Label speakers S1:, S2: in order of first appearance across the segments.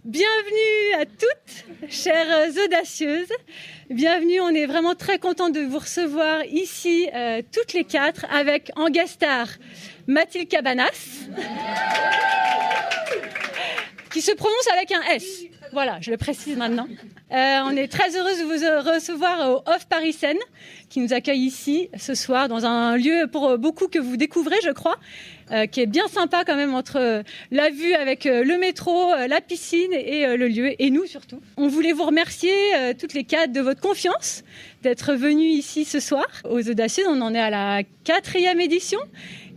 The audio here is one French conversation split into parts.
S1: Bienvenue à toutes, chères audacieuses. Bienvenue, on est vraiment très contents de vous recevoir ici, toutes les quatre, avec en guest star Mathilde Cabanas, qui se prononce avec un S. Voilà, je le précise maintenant. On est très heureuse de vous recevoir au Off Paris Seine, qui nous accueille ici ce soir dans un lieu pour beaucoup que vous découvrez, je crois, qui est bien sympa quand même entre la vue avec le métro, la piscine et le lieu, et nous surtout. On voulait vous remercier toutes les quatre de votre confiance, d'être venues ici ce soir. Aux Audacieuses, on en est à la 4e édition.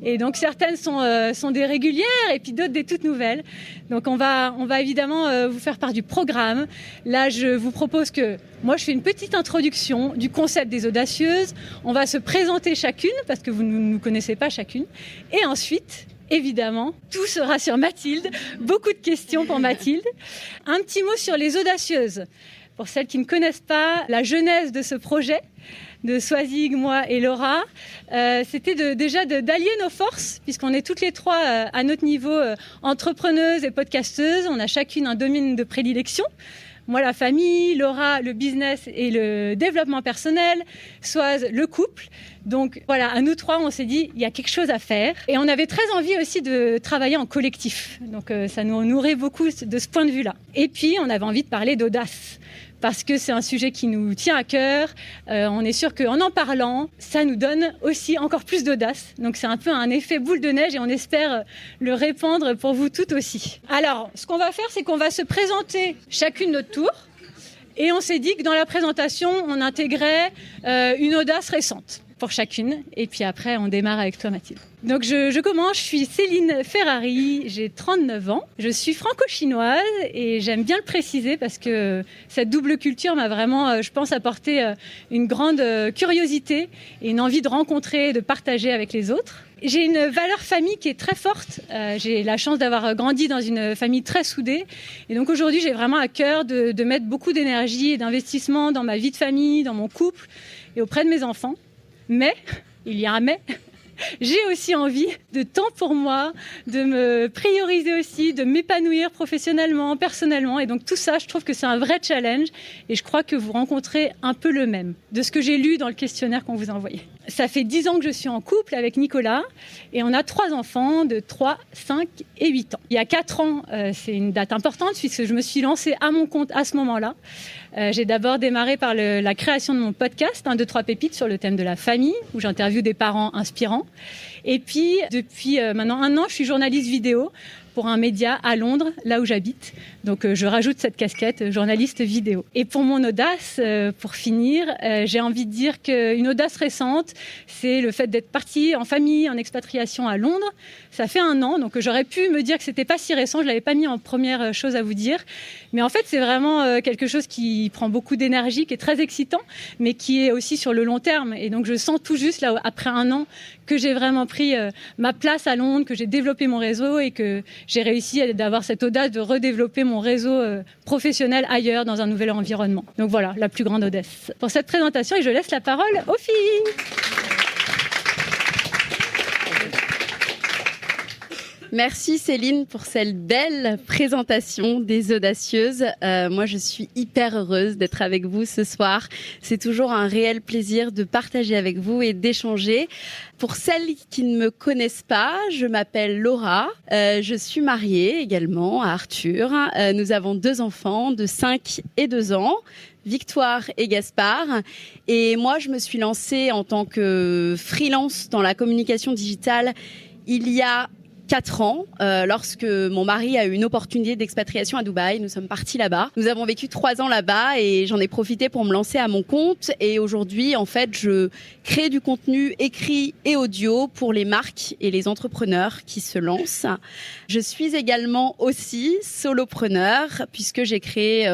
S1: Et donc certaines sont des régulières et puis d'autres des toutes nouvelles. Donc on va évidemment vous faire part du programme. Là, je vous propose que moi je fais une petite introduction du concept des Audacieuses. On va se présenter chacune parce que vous ne nous connaissez pas chacune. Et ensuite, évidemment, tout sera sur Mathilde. Beaucoup de questions pour Mathilde. Un petit mot sur les Audacieuses. Pour celles qui ne connaissent pas la genèse de ce projet, de Swazig, moi et Laura, c'était d'allier nos forces, puisqu'on est toutes les trois à notre niveau entrepreneuses et podcasteuses. On a chacune un domaine de prédilection. Moi, la famille, Laura, le business et le développement personnel, Swaz, le couple. Donc voilà, à nous trois, on s'est dit, il y a quelque chose à faire. Et on avait très envie aussi de travailler en collectif. Donc ça nous nourrit beaucoup de ce point de vue-là. Et puis, on avait envie de parler d'audace, parce que c'est un sujet qui nous tient à cœur. On est sûr qu'en en parlant, ça nous donne aussi encore plus d'audace. Donc c'est un peu un effet boule de neige et on espère le répandre pour vous toutes aussi. Alors, ce qu'on va faire, c'est qu'on va se présenter chacune notre tour. Et on s'est dit que dans la présentation, on intégrait une audace récente pour chacune. Et puis après, on démarre avec toi, Mathilde. Donc je commence, je suis Céline Ferrari, j'ai 39 ans. Je suis franco-chinoise et j'aime bien le préciser parce que cette double culture m'a vraiment, je pense, apporté une grande curiosité et une envie de rencontrer, de partager avec les autres. J'ai une valeur famille qui est très forte. J'ai la chance d'avoir grandi dans une famille très soudée. Et donc aujourd'hui, j'ai vraiment à cœur de mettre beaucoup d'énergie et d'investissement dans ma vie de famille, dans mon couple et auprès de mes enfants. Mais, il y a un mais, j'ai aussi envie de temps pour moi, de me prioriser aussi, de m'épanouir professionnellement, personnellement. Et donc tout ça, je trouve que c'est un vrai challenge. Et je crois que vous rencontrez un peu le même, de ce que j'ai lu dans le questionnaire qu'on vous a envoyé. Ça fait 10 ans que je suis en couple avec Nicolas et on a 3 enfants de 3, 5 et 8 ans. Il y a 4 ans, c'est une date importante puisque je me suis lancée à mon compte à ce moment-là. J'ai d'abord démarré par la création de mon podcast, 1, 2, 3 pépites sur le thème de la famille, où j'interviewe des parents inspirants. Et puis, depuis maintenant 1 an, je suis journaliste vidéo pour un média à Londres, là où j'habite. Donc, je rajoute cette casquette, journaliste vidéo. Et pour mon audace, pour finir, j'ai envie de dire qu'une audace récente, c'est le fait d'être partie en famille, en expatriation à Londres. Ça fait 1 an, donc j'aurais pu me dire que c'était pas si récent, je l'avais pas mis en première chose à vous dire. Mais en fait, c'est vraiment quelque chose qui prend beaucoup d'énergie, qui est très excitant, mais qui est aussi sur le long terme. Et donc, je sens tout juste, là, après 1 an, que j'ai vraiment pris ma place à Londres, que j'ai développé mon réseau et que j'ai réussi d'avoir cette audace de redévelopper mon réseau professionnel ailleurs, dans un nouvel environnement. Donc voilà, la plus grande audace pour cette présentation et je laisse la parole aux filles.
S2: Merci Céline pour cette belle présentation des Audacieuses. Moi, je suis hyper heureuse d'être avec vous ce soir. C'est toujours un réel plaisir de partager avec vous et d'échanger. Pour celles qui ne me connaissent pas, je m'appelle Laura. Je suis mariée également à Arthur. Nous avons 2 enfants de 5 et 2 ans. Victoire et Gaspard. Et moi, je me suis lancée en tant que freelance dans la communication digitale il y a 4 ans, lorsque mon mari a eu une opportunité d'expatriation à Dubaï. Nous sommes partis là-bas. Nous avons vécu 3 ans là-bas et j'en ai profité pour me lancer à mon compte. Et aujourd'hui, en fait, je crée du contenu écrit et audio pour les marques et les entrepreneurs qui se lancent. Je suis également aussi solopreneur puisque j'ai créé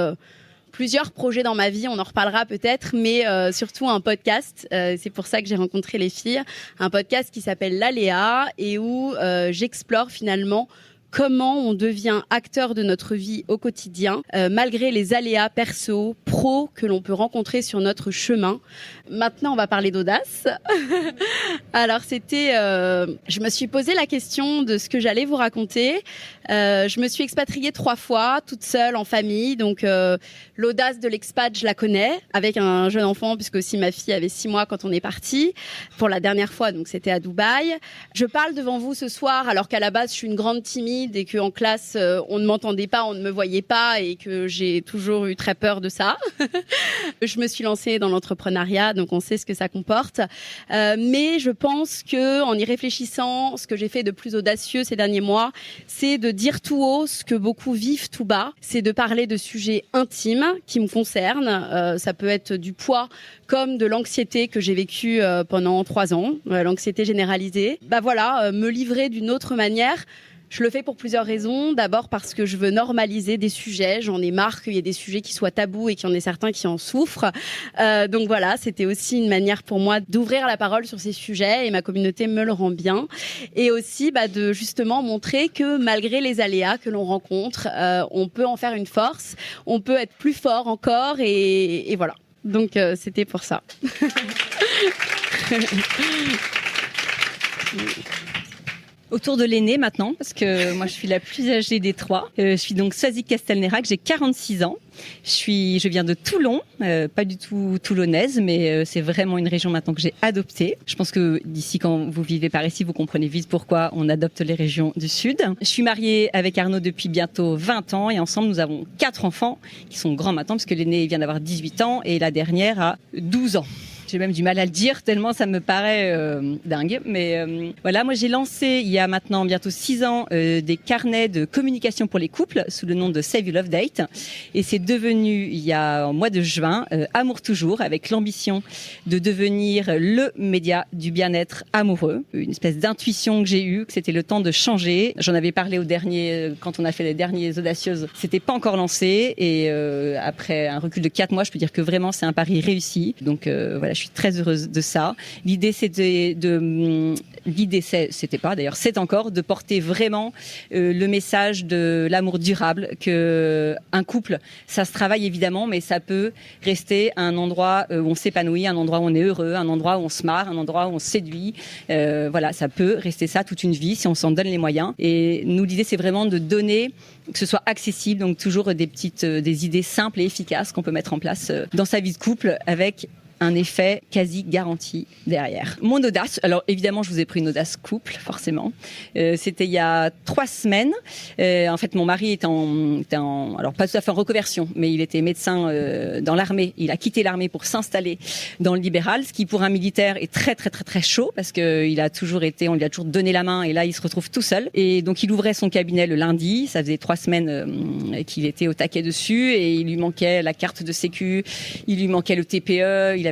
S2: plusieurs projets dans ma vie, on en reparlera peut-être, mais surtout un podcast. C'est pour ça que j'ai rencontré les filles. Un podcast qui s'appelle L'Aléa et où j'explore finalement comment on devient acteur de notre vie au quotidien, malgré les aléas perso, pro que l'on peut rencontrer sur notre chemin. Maintenant, on va parler d'audace. Alors, je me suis posé la question de ce que j'allais vous raconter. Je me suis expatriée 3 fois, toute seule, en famille. Donc, l'audace de l'expat, je la connais, avec un jeune enfant, puisque aussi ma fille avait 6 mois quand on est parti pour la dernière fois. Donc, c'était à Dubaï. Je parle devant vous ce soir, alors qu'à la base, je suis une grande timide et qu'en classe, on ne m'entendait pas, on ne me voyait pas et que j'ai toujours eu très peur de ça. Je me suis lancée dans l'entrepreneuriat, donc on sait ce que ça comporte. Mais je pense que, en y réfléchissant, ce que j'ai fait de plus audacieux ces derniers mois, c'est de dire tout haut ce que beaucoup vivent tout bas. C'est de parler de sujets intimes qui me concernent. Ça peut être du poids comme de l'anxiété que j'ai vécue pendant 3 ans, l'anxiété généralisée. Me livrer d'une autre manière. Je le fais pour plusieurs raisons. D'abord parce que je veux normaliser des sujets. J'en ai marre qu'il y ait des sujets qui soient tabous et qu'il y en ait certains qui en souffrent. Donc voilà, c'était aussi une manière pour moi d'ouvrir la parole sur ces sujets et ma communauté me le rend bien. Et aussi de justement montrer que malgré les aléas que l'on rencontre, on peut en faire une force, on peut être plus fort encore et voilà. Donc c'était pour ça.
S3: Autour de l'aînée maintenant, parce que moi je suis la plus âgée des 3. Je suis donc Swazik Castelnerac, j'ai 46 ans. Je viens de Toulon, pas du tout toulonnaise, mais c'est vraiment une région maintenant que j'ai adoptée. Je pense que d'ici, quand vous vivez par ici, vous comprenez vite pourquoi on adopte les régions du Sud. Je suis mariée avec Arnaud depuis bientôt 20 ans et ensemble nous avons 4 enfants qui sont grands maintenant, parce que l'aîné vient d'avoir 18 ans et la dernière a 12 ans. J'ai même du mal à le dire tellement ça me paraît dingue. Mais voilà, moi j'ai lancé il y a maintenant bientôt 6 ans des carnets de communication pour les couples sous le nom de Save Your Love Date. Et c'est devenu il y a en mois de juin Amour Toujours, avec l'ambition de devenir le média du bien-être amoureux. Une espèce d'intuition que j'ai eue, que c'était le temps de changer. J'en avais parlé quand on a fait les derniers Audacieuses. C'était pas encore lancé et après un recul de 4 mois, je peux dire que vraiment c'est un pari réussi. Donc voilà, je suis très heureuse de ça. L'idée, c'était c'est encore de porter vraiment le message de l'amour durable, que un couple, ça se travaille évidemment, mais ça peut rester un endroit où on s'épanouit, un endroit où on est heureux, un endroit où on se marre, un endroit où on se séduit. Voilà, ça peut rester ça toute une vie si on s'en donne les moyens. Et nous, l'idée, c'est vraiment de donner, que ce soit accessible, donc toujours des idées simples et efficaces qu'on peut mettre en place dans sa vie de couple avec un effet quasi garanti derrière. Mon audace, alors évidemment je vous ai pris une audace couple, forcément. C'était il y a 3 semaines. En fait mon mari était alors pas tout à fait en reconversion, mais il était médecin dans l'armée. Il a quitté l'armée pour s'installer dans le libéral, ce qui pour un militaire est très très très très chaud, parce que on lui a toujours donné la main et là il se retrouve tout seul. Et donc il ouvrait son cabinet le lundi, ça faisait 3 semaines qu'il était au taquet dessus et il lui manquait la carte de sécu, il lui manquait le TPE, il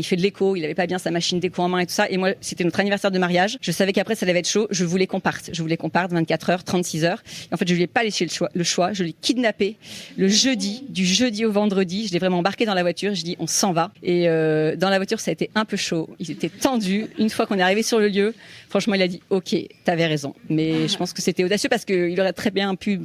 S3: fait de l'écho, il avait pas bien sa machine d'écho en main et tout ça. Et moi, c'était notre anniversaire de mariage. Je savais qu'après, ça allait être chaud. Je voulais qu'on parte 24 heures, 36 heures. Et en fait, je lui ai pas laissé le choix. Je l'ai kidnappé du jeudi au vendredi. Je l'ai vraiment embarqué dans la voiture. Je dis, on s'en va. Et dans la voiture, ça a été un peu chaud. Ils étaient tendus. Une fois qu'on est arrivé sur le lieu, franchement, il a dit, OK, t'avais raison. Mais je pense que c'était audacieux parce qu'il aurait très bien pu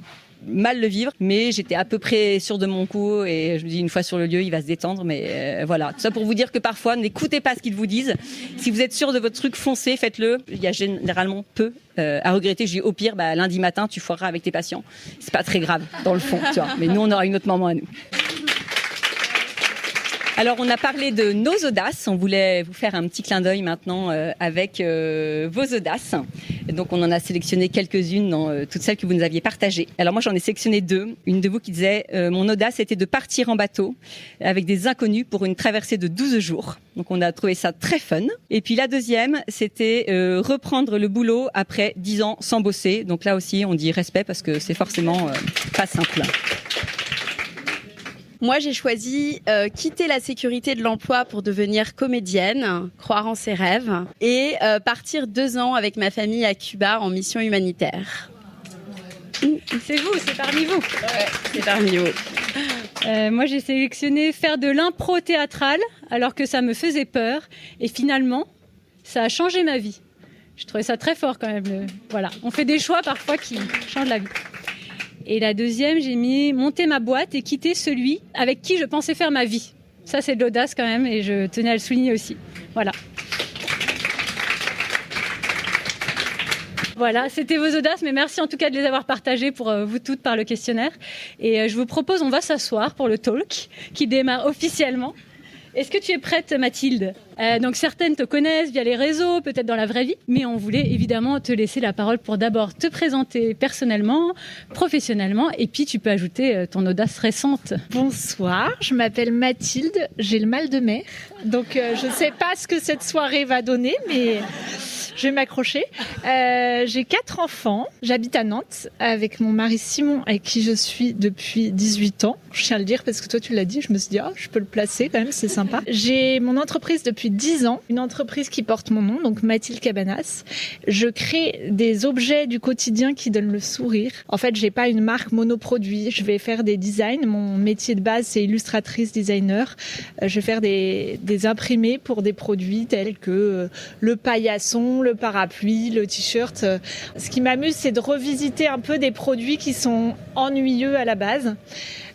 S3: mal le vivre, mais j'étais à peu près sûre de mon coup et je me dis une fois sur le lieu il va se détendre, mais voilà, tout ça pour vous dire que parfois n'écoutez pas ce qu'ils vous disent. Si vous êtes sûr de votre truc, foncez, faites-le. Il y a généralement peu à regretter. Je dis au pire, lundi matin tu foireras avec tes patients, c'est pas très grave dans le fond, tu vois, mais nous on aura une autre maman à nous. Alors, on a parlé de nos audaces. On voulait vous faire un petit clin d'œil maintenant avec vos audaces. Et donc, on en a sélectionné quelques-unes dans toutes celles que vous nous aviez partagées. Alors, moi, j'en ai sélectionné 2. Une de vous qui disait mon audace était de partir en bateau avec des inconnus pour une traversée de 12 jours. Donc, on a trouvé ça très fun. Et puis, la deuxième, c'était reprendre le boulot après 10 ans sans bosser. Donc, là aussi, on dit respect parce que c'est forcément pas simple.
S2: Moi, j'ai choisi quitter la sécurité de l'emploi pour devenir comédienne, croire en ses rêves et partir 2 ans avec ma famille à Cuba en mission humanitaire.
S1: C'est vous, c'est parmi vous.
S2: Ouais, c'est parmi vous.
S1: Moi, j'ai sélectionné faire de l'impro théâtrale alors que ça me faisait peur. Et finalement, ça a changé ma vie. Je trouvais ça très fort quand même. Voilà, on fait des choix parfois qui changent la vie. Et la deuxième, j'ai mis monter ma boîte et quitter celui avec qui je pensais faire ma vie. Ça, c'est de l'audace quand même et je tenais à le souligner aussi. Voilà. Voilà, c'était vos audaces, mais merci en tout cas de les avoir partagées pour vous toutes par le questionnaire. Et je vous propose, on va s'asseoir pour le talk qui démarre officiellement. Est-ce que tu es prête, Mathilde ? Donc certaines te connaissent via les réseaux, peut-être dans la vraie vie, mais on voulait évidemment te laisser la parole pour d'abord te présenter personnellement, professionnellement, et puis tu peux ajouter ton audace récente.
S4: Bonsoir, je m'appelle Mathilde, j'ai le mal de mer, donc je ne sais pas ce que cette soirée va donner, mais je vais m'accrocher. J'ai 4 enfants, j'habite à Nantes avec mon mari Simon, avec qui je suis depuis 18 ans. Je tiens à le dire parce que toi tu l'as dit, je me suis dit je peux le placer quand même, c'est sympa. J'ai mon entreprise depuis 10 ans, une entreprise qui porte mon nom, donc Mathilde Cabanas. Je crée des objets du quotidien qui donnent le sourire. En fait, j'ai pas une marque monoproduit, je vais faire des designs. Mon métier de base, c'est illustratrice designer. Je vais faire des imprimés pour des produits tels que le paillasson, le parapluie, le t-shirt. Ce qui m'amuse, c'est de revisiter un peu des produits qui sont ennuyeux à la base.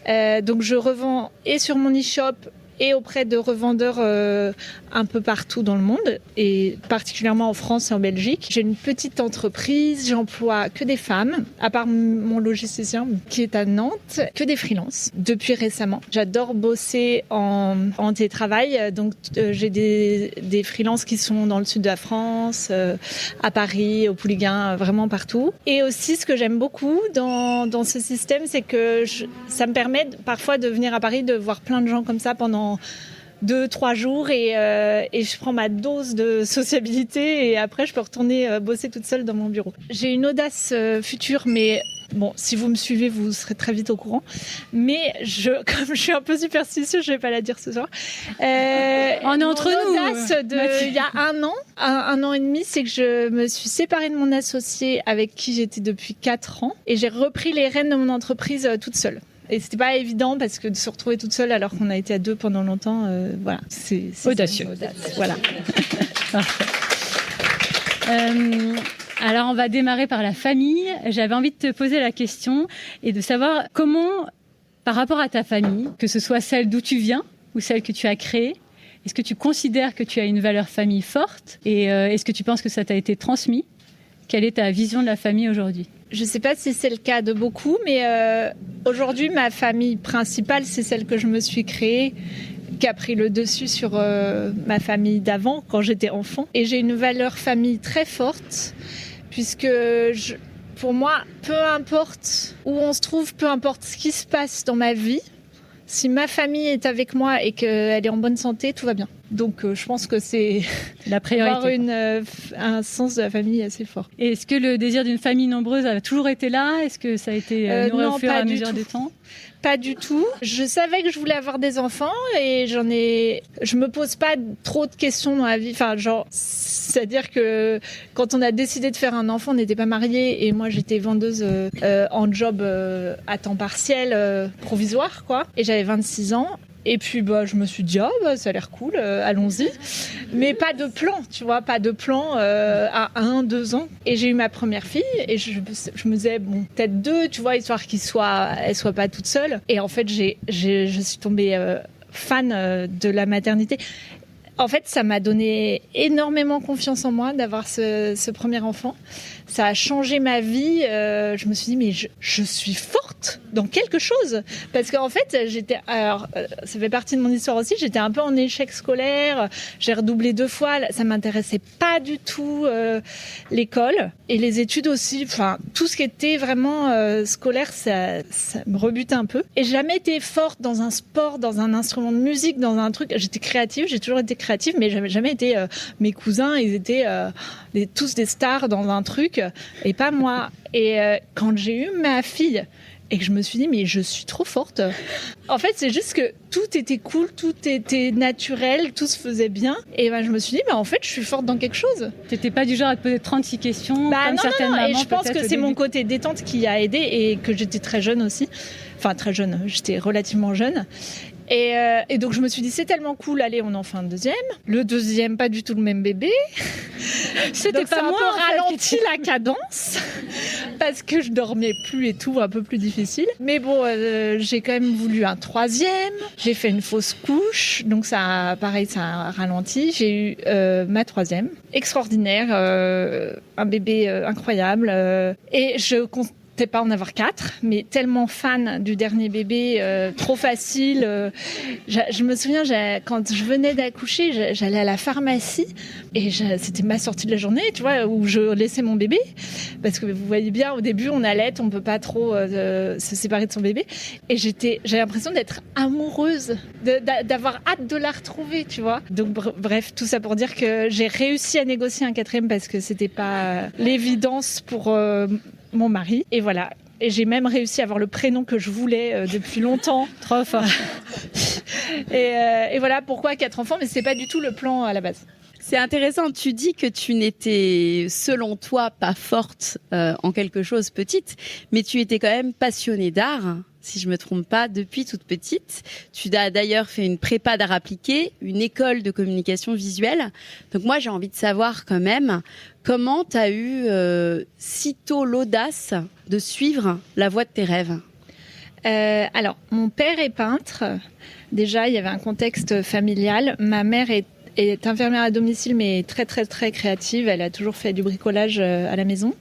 S4: Donc je revends et sur mon e-shop et auprès de revendeurs un peu partout dans le monde, et particulièrement en France et en Belgique. J'ai une petite entreprise, j'emploie que des femmes, à part mon logisticien qui est à Nantes, que des freelances, depuis récemment. J'adore bosser en télétravail, donc j'ai des freelances qui sont dans le sud de la France, à Paris, au Pouliguen, vraiment partout. Et aussi, ce que j'aime beaucoup dans ce système, c'est que ça me permet parfois de venir à Paris, de voir plein de gens comme ça pendant 2-3 jours et je prends ma dose de sociabilité et après je peux retourner bosser toute seule dans mon bureau. J'ai une audace future, mais bon, si vous me suivez, vous serez très vite au courant. Mais comme je suis un peu superstitieuse, je vais pas la dire ce soir.
S1: On est entre nous.
S4: L'audace il y a un an et demi, c'est que je me suis séparée de mon associé avec qui j'étais depuis 4 ans et j'ai repris les rênes de mon entreprise toute seule. Et c'était pas évident parce que de se retrouver toute seule alors qu'on a été à 2 pendant longtemps, voilà. C'est
S1: audacieux.
S4: Voilà.
S1: Alors on va démarrer par la famille. J'avais envie de te poser la question et de savoir comment, par rapport à ta famille, que ce soit celle d'où tu viens ou celle que tu as créée, est-ce que tu considères que tu as une valeur famille forte et est-ce que tu penses que ça t'a été transmis ? Quelle est ta vision de la famille aujourd'hui ?
S4: Je ne sais pas si c'est le cas de beaucoup, mais aujourd'hui, ma famille principale, c'est celle que je me suis créée, qui a pris le dessus sur ma famille d'avant, quand j'étais enfant. Et j'ai une valeur famille très forte, puisque pour moi, peu importe où on se trouve, peu importe ce qui se passe dans ma vie, si ma famille est avec moi et qu'elle est en bonne santé, tout va bien. Donc je pense que c'est
S1: la priorité.
S4: Avoir un sens de la famille assez fort.
S1: Et est-ce que le désir d'une famille nombreuse a toujours été là ? Est-ce que ça a été nourri au fur et à mesure des temps ?
S4: Pas du tout. Je savais que je voulais avoir des enfants et je me pose pas trop de questions dans la vie. Enfin, c'est-à-dire que quand on a décidé de faire un enfant, on n'était pas mariés et moi j'étais vendeuse en job à temps partiel provisoire, quoi. Et j'avais 26 ans. Et puis je me suis dit ça a l'air cool, allons-y. Mais pas de plan, tu vois, pas de plan à 1-2 ans. Et j'ai eu ma première fille et je me disais peut-être 2, tu vois, histoire qu'elle soit pas toute seule. Et en fait je suis tombée fan de la maternité. En fait, ça m'a donné énormément confiance en moi d'avoir ce premier enfant. Ça a changé ma vie. Je me suis dit, mais je suis forte dans quelque chose. Parce qu'en fait, ça fait partie de mon histoire aussi, j'étais un peu en échec scolaire. J'ai redoublé 2 fois. Ça m'intéressait pas du tout l'école. Et les études aussi. Enfin, tout ce qui était vraiment scolaire, ça me rebutait un peu. Et j'ai jamais été forte dans un sport, dans un instrument de musique, dans un truc. J'étais créative, j'ai toujours été créative, mais j'avais jamais été... mes cousins, ils étaient tous des stars dans un truc. Et pas moi. Et quand j'ai eu ma fille et que je me suis dit mais je suis trop forte. En fait, c'est juste que tout était cool, tout était naturel, tout se faisait bien. Et je me suis dit en fait, je suis forte dans quelque chose.
S1: T'étais pas du genre à te poser 36 questions comme certaines mamans.
S4: Et je pense que c'est mon côté détente qui a aidé et que j'étais très jeune aussi. Enfin, très jeune, j'étais relativement jeune. Et donc je me suis dit c'est tellement cool, allez on en fait un deuxième. Le deuxième pas du tout le même bébé.
S1: C'était
S4: donc
S1: pas
S4: ça a
S1: moi
S4: un peu ralenti la cadence parce que je dormais plus et tout, un peu plus difficile. Mais bon, j'ai quand même voulu un troisième. J'ai fait une fausse couche, donc ça a ralenti. J'ai eu ma troisième, extraordinaire, un bébé incroyable. Et je comptais pas en avoir 4, mais tellement fan du dernier bébé, trop facile. Je me souviens, quand je venais d'accoucher, j'allais à la pharmacie et c'était ma sortie de la journée, tu vois, où je laissais mon bébé, parce que vous voyez bien, au début, on allait, on peut pas trop se séparer de son bébé, et j'avais l'impression d'être amoureuse, d'avoir hâte de la retrouver, tu vois. Donc bref, tout ça pour dire que j'ai réussi à négocier un 4e parce que c'était pas l'évidence pour mon mari, et voilà. Et j'ai même réussi à avoir le prénom que je voulais depuis longtemps.
S1: Trop fort.
S4: Et voilà pourquoi 4 enfants, mais c'est pas du tout le plan à la base.
S2: C'est intéressant, tu dis que tu n'étais, selon toi, pas forte en quelque chose petite, mais tu étais quand même passionnée d'art, si je me trompe pas, depuis toute petite. Tu as d'ailleurs fait une prépa d'art appliqué, une école de communication visuelle. Donc moi, j'ai envie de savoir quand même comment tu as eu si tôt l'audace de suivre la voie de tes rêves.
S4: Alors, mon père est peintre. Déjà, il y avait un contexte familial. Ma mère est infirmière à domicile, mais très, très, très créative. Elle a toujours fait du bricolage à la maison.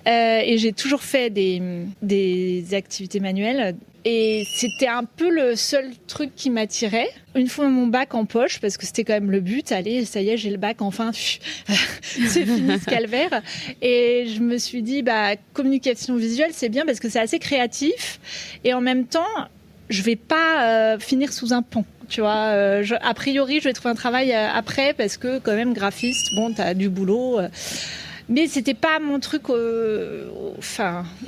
S4: Et j'ai toujours fait des activités manuelles. Et c'était un peu le seul truc qui m'attirait. Une fois mon bac en poche, parce que c'était quand même le but, allez, ça y est, j'ai le bac, enfin, c'est fini ce calvaire. Et je me suis dit, communication visuelle, c'est bien parce que c'est assez créatif. Et en même temps, je vais pas finir sous un pont. Tu vois, a priori, je vais trouver un travail après parce que quand même graphiste, bon, t'as du boulot. Mais c'était pas mon truc. Au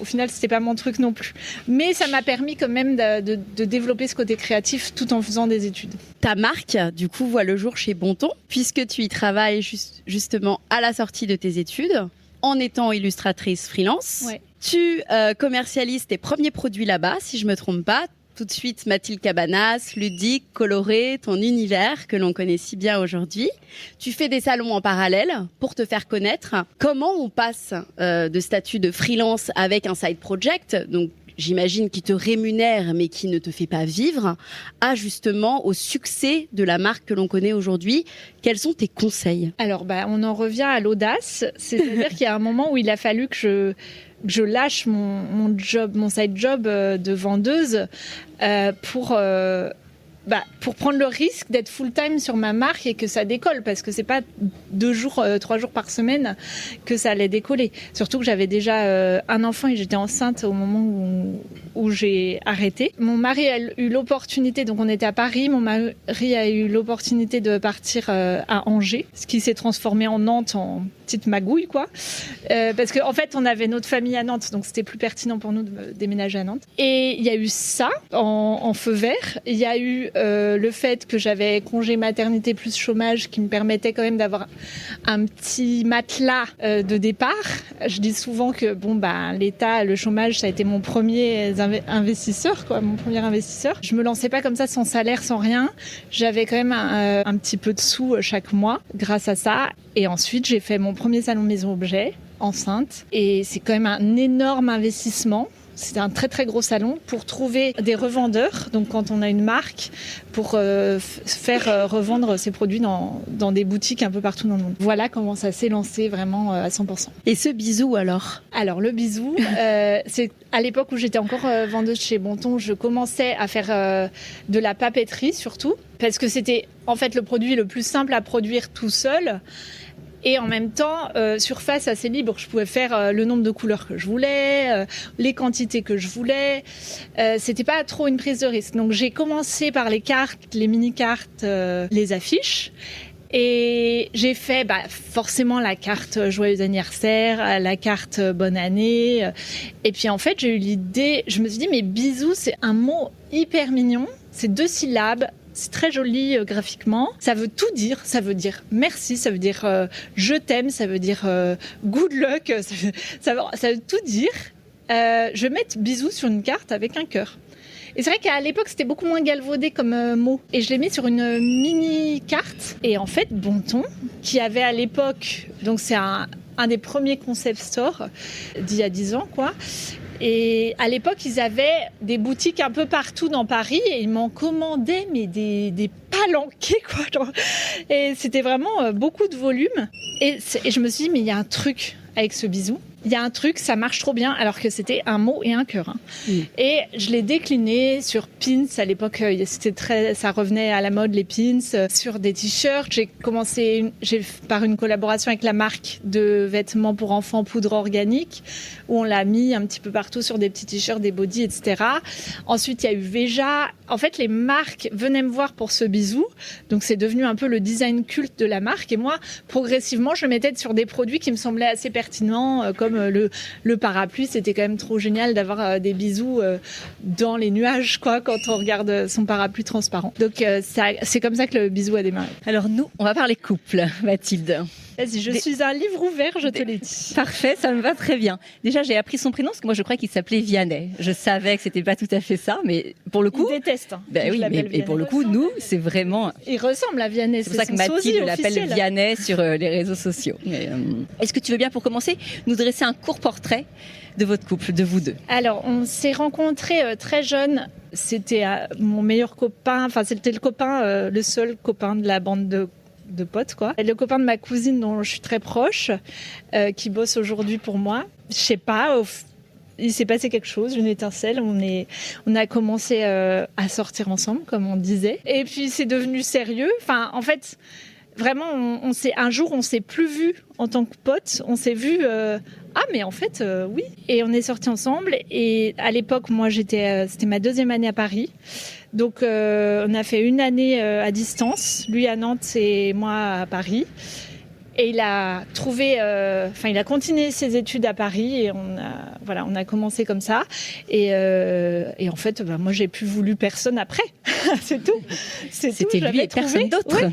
S4: final, c'était pas mon truc non plus. Mais ça m'a permis quand même de développer ce côté créatif tout en faisant des études.
S2: Ta marque, du coup, voit le jour chez Bonton, puisque tu y travailles justement à la sortie de tes études, en étant illustratrice freelance.
S4: Ouais.
S2: Tu commercialises tes premiers produits là-bas, si je me trompe pas. Tout de suite, Mathilde Cabanas, ludique, coloré, ton univers que l'on connaît si bien aujourd'hui. Tu fais des salons en parallèle pour te faire connaître. Comment on passe de statut de freelance avec un side project, donc j'imagine qui te rémunère mais qui ne te fait pas vivre, à justement au succès de la marque que l'on connaît aujourd'hui? Quels sont tes conseils?
S4: Alors, on en revient à l'audace. C'est-à-dire qu'il y a un moment où il a fallu que je lâche mon side job de vendeuse pour prendre le risque d'être full-time sur ma marque et que ça décolle, parce que c'est pas 3 jours par semaine que ça allait décoller. Surtout que j'avais déjà un enfant et j'étais enceinte au moment où j'ai arrêté. Mon mari a eu l'opportunité, donc on était à Paris, mon mari a eu l'opportunité de partir à Angers, ce qui s'est transformé en Nantes en petite magouille, quoi. Parce qu'en fait, on avait notre famille à Nantes, donc c'était plus pertinent pour nous de déménager à Nantes. Et il y a eu ça en feu vert. Il y a eu le fait que j'avais congé maternité plus chômage qui me permettait quand même d'avoir un petit matelas de départ. Je dis souvent que l'État, le chômage, ça a été mon premier investisseur, quoi, mon premier investisseur. Je me lançais pas comme ça sans salaire, sans rien. J'avais quand même un petit peu de sous chaque mois grâce à ça. Et ensuite, j'ai fait mon premier salon maison objet, enceinte. Et c'est quand même un énorme investissement. C'était un très très gros salon pour trouver des revendeurs, donc quand on a une marque, pour faire revendre ses produits dans des boutiques un peu partout dans le monde. Voilà comment ça s'est lancé vraiment à 100%.
S2: Et ce bisou alors? Alors
S4: le bisou, c'est à l'époque où j'étais encore vendeuse chez Bonton, je commençais à faire de la papeterie surtout, parce que c'était en fait le produit le plus simple à produire tout seul. Et en même temps, surface assez libre. Je pouvais faire le nombre de couleurs que je voulais, les quantités que je voulais. C'était pas trop une prise de risque. Donc j'ai commencé par les cartes, les mini-cartes, les affiches. Et j'ai fait forcément la carte joyeux anniversaire, la carte bonne année. Et puis en fait, j'ai eu l'idée, je me suis dit, mais bisous, c'est un mot hyper mignon. C'est 2 syllabes. C'est très joli graphiquement. Ça veut tout dire. Ça veut dire merci, ça veut dire je t'aime, ça veut dire good luck, ça veut tout dire. Je vais mettre bisous sur une carte avec un cœur. Et c'est vrai qu'à l'époque, c'était beaucoup moins galvaudé comme mot. Et je l'ai mis sur une mini carte. Et en fait, Bonton, qui avait à l'époque, donc c'est un des premiers concept stores d'il y a 10 ans, quoi. Et à l'époque, ils avaient des boutiques un peu partout dans Paris et ils m'en commandaient, mais des palanquets, quoi. Et c'était vraiment beaucoup de volume. Et je me suis dit, mais il y a un truc avec ce bisou. Il y a un truc, ça marche trop bien, alors que c'était un mot et un cœur. Hein. Et je l'ai décliné sur pins. À l'époque, ça revenait à la mode, les pins, sur des t-shirts. J'ai commencé par une collaboration avec la marque de vêtements pour enfants poudre organique, où on l'a mis un petit peu partout sur des petits t-shirts, des bodys, etc. Ensuite, il y a eu Veja. En fait, les marques venaient me voir pour ce bisou. Donc, c'est devenu un peu le design culte de la marque. Et moi, progressivement, je mettais sur des produits qui me semblaient assez pertinents, comme le parapluie. C'était quand même trop génial d'avoir des bisous dans les nuages, quoi, quand on regarde son parapluie transparent. Donc, c'est comme ça que le bisou a démarré.
S3: Alors nous, on va parler couple, Mathilde.
S4: Vas-y, je suis un livre ouvert, je te l'ai dit.
S3: Parfait, ça me va très bien. Déjà, j'ai appris son prénom parce que moi, je crois qu'il s'appelait Vianney. Je savais que c'était pas tout à fait ça, mais pour le coup.
S4: Il déteste. Hein,
S3: oui, et pour le coup, nous, c'est vraiment.
S4: Il ressemble à Vianney.
S3: C'est pour ça que Mathilde l'appelle Vianney sur les réseaux sociaux. Mais, est-ce que tu veux bien, pour commencer, nous dresser un court portrait de votre couple, de vous deux?
S4: Alors, on s'est rencontrés très jeunes. C'était mon meilleur copain. Enfin, c'était le seul copain de la bande de potes, quoi. Et le copain de ma cousine dont je suis très proche, qui bosse aujourd'hui pour moi. Je sais pas, il s'est passé quelque chose, une étincelle. On a commencé à sortir ensemble, comme on disait. Et puis c'est devenu sérieux. Enfin, en fait, vraiment, un jour, on s'est plus vu en tant que potes. On s'est vu. Mais en fait, oui. Et on est sortis ensemble. Et à l'époque, moi, c'était ma 2e année à Paris. Donc, on a fait 1 année à distance, lui à Nantes et moi à Paris. Et il a continué ses études à Paris et on a commencé comme ça. Et en fait, moi, j'ai plus voulu personne après. C'est tout.
S3: C'était lui et personne d'autre. Ouais.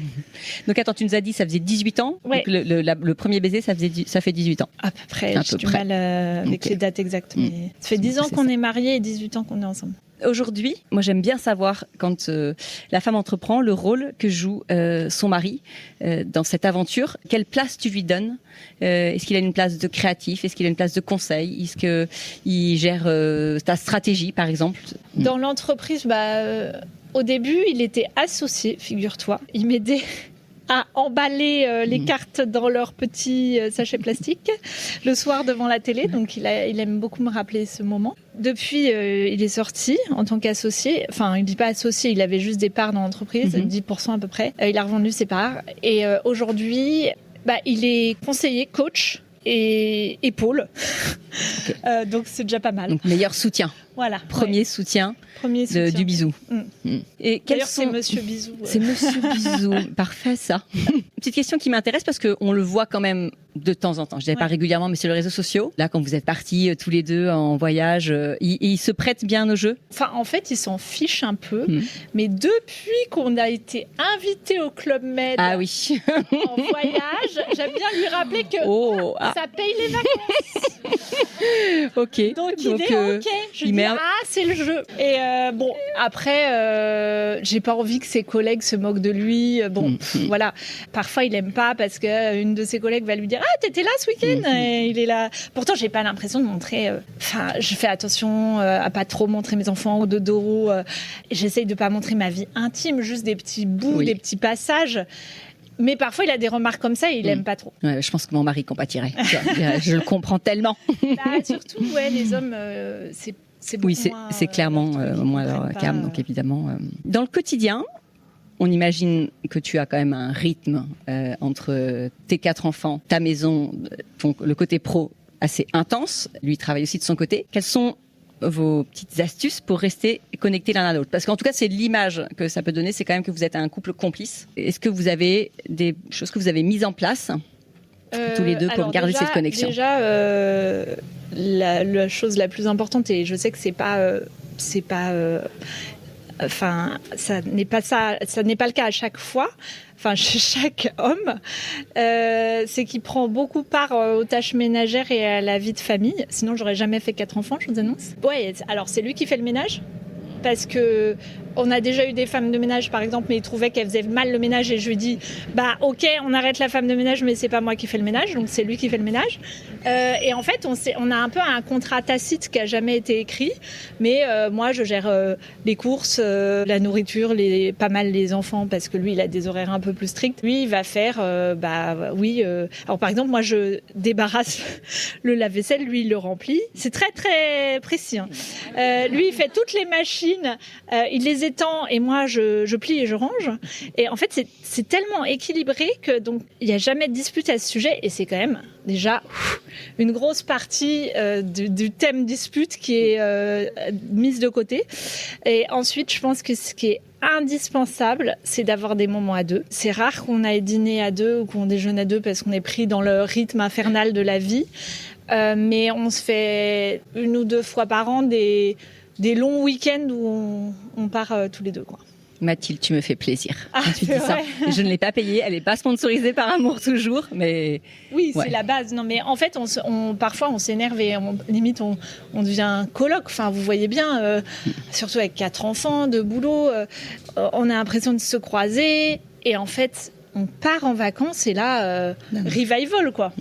S3: Donc, attends, tu nous as dit, ça faisait 18 ans. Ouais. Donc, le premier baiser, ça fait 18 ans.
S4: À peu près. J'ai du mal avec les dates exactes. Mais ça fait 10 ans qu'on est mariés et 18 ans qu'on est ensemble.
S3: Aujourd'hui, moi j'aime bien savoir quand la femme entreprend le rôle que joue son mari dans cette aventure. Quelle place tu lui donnes? Est-ce qu'il a une place de créatif? Est-ce qu'il a une place de conseil? Est-ce qu'il gère ta stratégie, par exemple?
S4: Dans l'entreprise, au début, il était associé, figure-toi. Il m'aidait à emballer les cartes dans leurs petits sachets plastiques le soir devant la télé. Donc, il aime beaucoup me rappeler ce moment. Depuis, il est sorti en tant qu'associé. Enfin, il ne dit pas associé, il avait juste des parts dans l'entreprise, 10% à peu près. Il a revendu ses parts. Et aujourd'hui, il est conseiller, coach et épaule. Okay. Donc, c'est déjà pas mal.
S3: Donc, meilleur soutien.
S4: Voilà.
S3: Premier soutien du bisou.
S4: Et d'ailleurs, c'est Monsieur Bisou.
S3: C'est Monsieur Bisou. Parfait, ça. Petite question qui m'intéresse parce qu'on le voit quand même de temps en temps. Je dirais pas régulièrement, mais sur les réseaux sociaux. Là, quand vous êtes partis tous les deux en voyage, ils se prêtent bien au jeu?
S4: Enfin, en fait, ils s'en fichent un peu. Mais depuis qu'on a été invités au Club Med en voyage, j'aime bien lui rappeler que ça paye les vacances.
S3: Ok.
S4: Donc il est ok. Je dis c'est le jeu. Et après, j'ai pas envie que ses collègues se moquent de lui. Voilà. Parfois il aime pas parce que une de ses collègues va lui dire t'étais là ce week-end et il est là. Pourtant j'ai pas l'impression de montrer. Je fais attention à pas trop montrer mes enfants au dodo. J'essaye de pas montrer ma vie intime, juste des petits bouts, des petits passages. Mais parfois, il a des remarques comme ça et il aime pas trop.
S3: Ouais, je pense que mon mari compatirait. Je le comprends tellement.
S4: Surtout, les hommes, c'est beaucoup moins...
S3: c'est clairement moins leur cam, donc évidemment. Dans le quotidien, on imagine que tu as quand même un rythme entre tes 4 enfants, ta maison, le côté pro assez intense. Lui, il travaille aussi de son côté. Quelles sont vos petites astuces pour rester connectés l'un à l'autre? Parce qu'en tout cas, c'est l'image que ça peut donner, c'est quand même que vous êtes un couple complice. Est-ce que vous avez des choses que vous avez mises en place tous les deux pour garder cette connexion?
S4: Déjà, la chose la plus importante, et je sais que ça n'est pas le cas à chaque fois. Enfin, chez chaque homme, c'est qu'il prend beaucoup part aux tâches ménagères et à la vie de famille. Sinon, j'aurais jamais fait 4 enfants, je vous annonce. Ouais, alors c'est lui qui fait le ménage. parce que on a déjà eu des femmes de ménage, par exemple, mais ils trouvaient qu'elles faisaient mal le ménage et je lui dis, bah ok, on arrête la femme de ménage, mais c'est pas moi qui fais le ménage, donc c'est lui qui fait le ménage. Et en fait, on a un peu un contrat tacite qui a jamais été écrit, mais moi je gère les courses, la nourriture, pas mal les enfants, parce que lui il a des horaires un peu plus stricts. Lui il va faire, alors par exemple moi je débarrasse le lave-vaisselle, lui il le remplit. C'est très très précis. Hein. Lui il fait toutes les machines, il les étend et moi je plie et je range. Et en fait c'est tellement équilibré que donc il n'y a jamais de dispute à ce sujet et c'est quand même déjà une grosse partie du thème dispute qui est mise de côté. Et ensuite je pense que ce qui est indispensable, c'est d'avoir des moments à deux. C'est rare qu'on aille dîner à deux ou qu'on déjeune à deux parce qu'on est pris dans le rythme infernal de la vie. Mais on se fait 1 ou 2 fois par an des longs week-ends où on part tous les deux, quoi.
S3: Mathilde, tu me fais plaisir.
S4: Ah,
S3: quand tu dis ça. Je ne l'ai pas payée, elle n'est pas sponsorisée par Amour Toujours, mais...
S4: Oui, c'est la base. Non, mais en fait, parfois, on s'énerve et limite, on devient un coloc. Enfin, vous voyez bien, surtout avec 4 enfants, de boulot, on a l'impression de se croiser. Et en fait, on part en vacances et là, revival, quoi.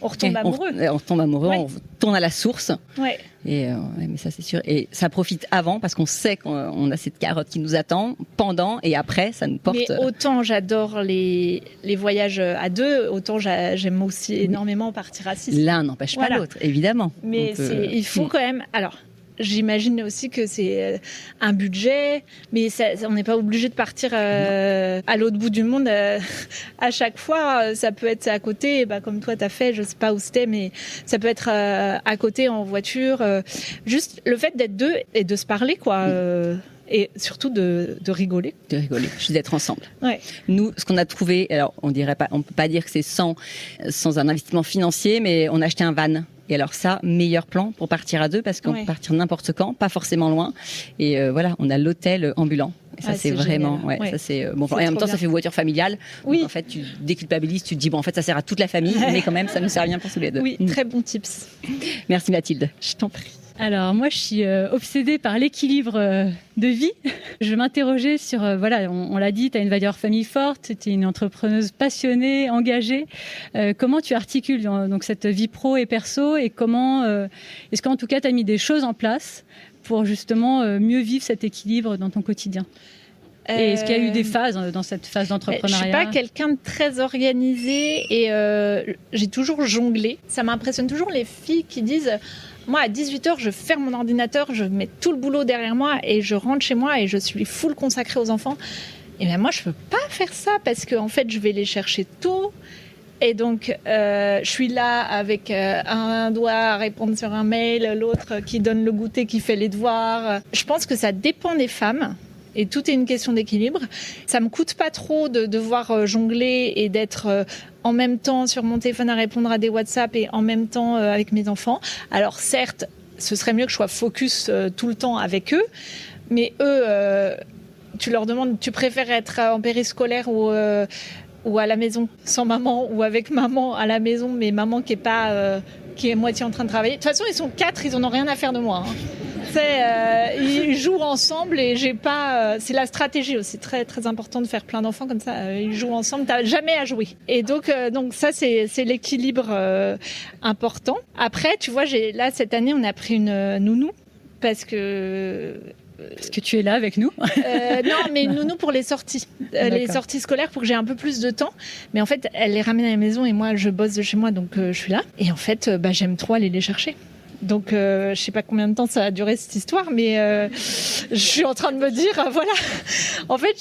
S4: On retombe amoureux.
S3: On retombe amoureux,
S4: ouais.
S3: On tourne à la source.
S4: Ouais.
S3: Et mais ça c'est sûr. Et ça profite avant parce qu'on sait qu'on a cette carotte qui nous attend pendant et après ça nous porte.
S4: Mais autant j'adore les voyages à deux, autant j'aime aussi énormément partir à 6.
S3: L'un n'empêche pas l'autre, évidemment.
S4: Mais il faut quand même. Alors. J'imagine aussi que c'est un budget, mais on n'est pas obligé de partir à l'autre bout du monde à chaque fois. Ça peut être à côté, comme toi t'as fait, je sais pas où c'était, mais ça peut être à côté en voiture. Juste le fait d'être deux et de se parler, quoi. Et surtout de rigoler.
S3: De rigoler, juste d'être ensemble.
S4: Ouais.
S3: Nous, ce qu'on a trouvé, alors on peut pas dire que c'est sans un investissement financier, mais on a acheté un van. Et alors ça, meilleur plan pour partir à deux parce qu'on peut partir n'importe quand, pas forcément loin. Et voilà, on a l'hôtel ambulant. Et ça c'est vraiment, ça c'est bon. Et en même temps, ça fait voiture familiale. Oui. Donc, en fait, tu déculpabilises, tu te dis bon, en fait, ça sert à toute la famille, mais quand même, ça ne sert à rien pour tous les deux.
S4: Oui, très bon tips.
S3: Merci Mathilde.
S4: Je t'en prie.
S1: Alors moi, je suis obsédée par l'équilibre de vie. Je m'interrogeais sur, on l'a dit, tu as une valeur famille forte, tu es une entrepreneuse passionnée, engagée. Comment tu articules donc cette vie pro et perso et comment, est-ce qu'en tout cas, tu as mis des choses en place pour justement mieux vivre cet équilibre dans ton quotidien ? Et est-ce qu'il y a eu des phases dans cette phase d'entrepreneuriat ?
S4: Je ne suis pas quelqu'un de très organisé et j'ai toujours jonglé. Ça m'impressionne toujours les filles qui disent... Moi, à 18h, je ferme mon ordinateur, je mets tout le boulot derrière moi et je rentre chez moi et je suis full consacrée aux enfants. Et bien moi, je ne peux pas faire ça parce qu'en fait, je vais les chercher tôt. Et donc, je suis là avec un doigt à répondre sur un mail, l'autre qui donne le goûter, qui fait les devoirs. Je pense que ça dépend des femmes. Et tout est une question d'équilibre. Ça me coûte pas trop de devoir jongler et d'être en même temps sur mon téléphone à répondre à des WhatsApp et en même temps avec mes enfants. Alors certes, ce serait mieux que je sois focus tout le temps avec eux, mais eux, tu leur demandes, tu préfères être en périscolaire ou à la maison sans maman ou avec maman à la maison, mais maman qui est moitié en train de travailler. De toute façon, ils sont 4, ils en ont rien à faire de moi. Hein. Ils jouent ensemble et j'ai pas. C'est la stratégie aussi, très très important de faire plein d'enfants comme ça. Ils jouent ensemble, t'as jamais à jouer. Et donc ça c'est l'équilibre important. Après, tu vois, là cette année on a pris une nounou parce que
S1: tu es là avec nous.
S4: Non, mais une nounou pour les sorties. Les sorties scolaires pour que j'ai un peu plus de temps. Mais en fait, elle les ramène à la maison et moi, je bosse de chez moi, donc je suis là. Et en fait, j'aime trop aller les chercher. Donc, je sais pas combien de temps ça a duré cette histoire, mais je suis en train de me dire, voilà. En fait,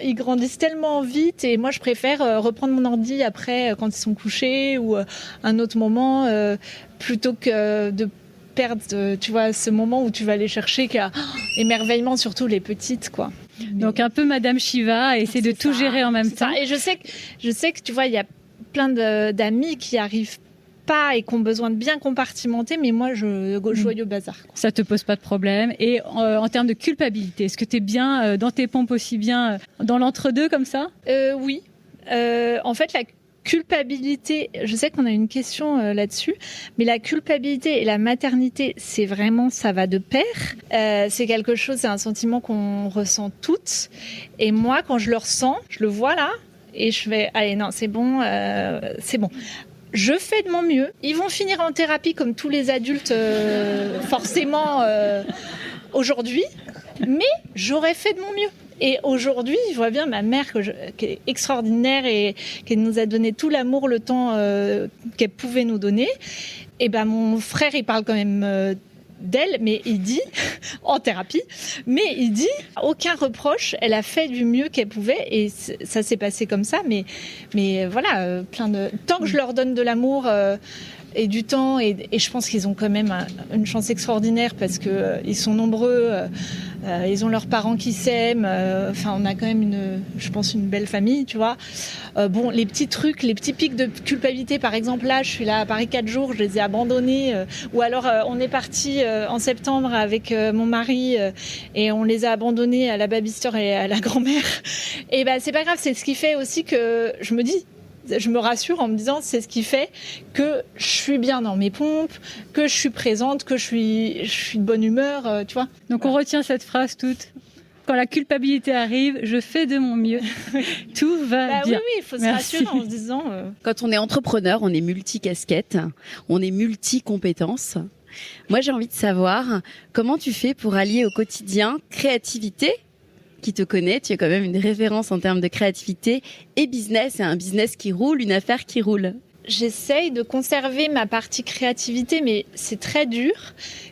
S4: ils grandissent tellement vite et moi, je préfère reprendre mon ordi après quand ils sont couchés ou un autre moment plutôt que de perdre, tu vois, ce moment où tu vas les chercher, qui a émerveillement, surtout les petites, quoi.
S1: Donc un peu Madame Shiva, essayer de tout gérer en même temps.
S4: Et je sais que tu vois, il y a plein d'amis qui arrivent pas et qui ont besoin de bien compartimenter, mais moi, joyeux bazar, quoi.
S1: Ça te pose pas de problème. Et en termes de culpabilité, est-ce que tu es bien dans tes pompes aussi bien dans l'entre-deux comme ça ?
S4: Oui. En fait, la culpabilité, je sais qu'on a une question là-dessus, mais la culpabilité et la maternité, c'est vraiment, ça va de pair. C'est quelque chose, c'est un sentiment qu'on ressent toutes. Et moi, quand je le ressens, je le vois là, et je vais, allez, non, c'est bon, c'est bon. Je fais de mon mieux. Ils vont finir en thérapie comme tous les adultes, forcément, aujourd'hui. Mais j'aurais fait de mon mieux. Et aujourd'hui, je vois bien ma mère qui est extraordinaire et qui nous a donné tout l'amour, le temps qu'elle pouvait nous donner. Et ben mon frère, il parle quand même d'elle, mais il dit, en thérapie, mais il dit, aucun reproche, elle a fait du mieux qu'elle pouvait et ça s'est passé comme ça. Mais voilà, tant que je leur donne de l'amour et du temps, et je pense qu'ils ont quand même une chance extraordinaire parce que ils sont nombreux, ils ont leurs parents qui s'aiment, enfin on a quand même je pense une belle famille, tu vois. Bon, les petits trucs, les petits pics de culpabilité, par exemple là, je suis là à Paris 4 jours, je les ai abandonnés, ou alors on est parti en septembre avec mon mari et on les a abandonnés à la babysitter et à la grand-mère. Et ben c'est pas grave, c'est ce qui fait aussi que je me rassure en me disant c'est ce qui fait que je suis bien dans mes pompes, que je suis présente, que je suis de bonne humeur, tu vois.
S1: Donc on retient cette phrase toute. Quand la culpabilité arrive, je fais de mon mieux. Tout va bien.
S4: Oui, il faut se rassurer en se disant...
S2: Quand on est entrepreneur, on est multi-casquette, on est multi-compétences. Moi, j'ai envie de savoir comment tu fais pour allier au quotidien créativité, qui te connaît, tu es quand même une référence en termes de créativité, et business, et un business qui roule, une affaire qui roule.
S4: J'essaye de conserver ma partie créativité, mais c'est très dur,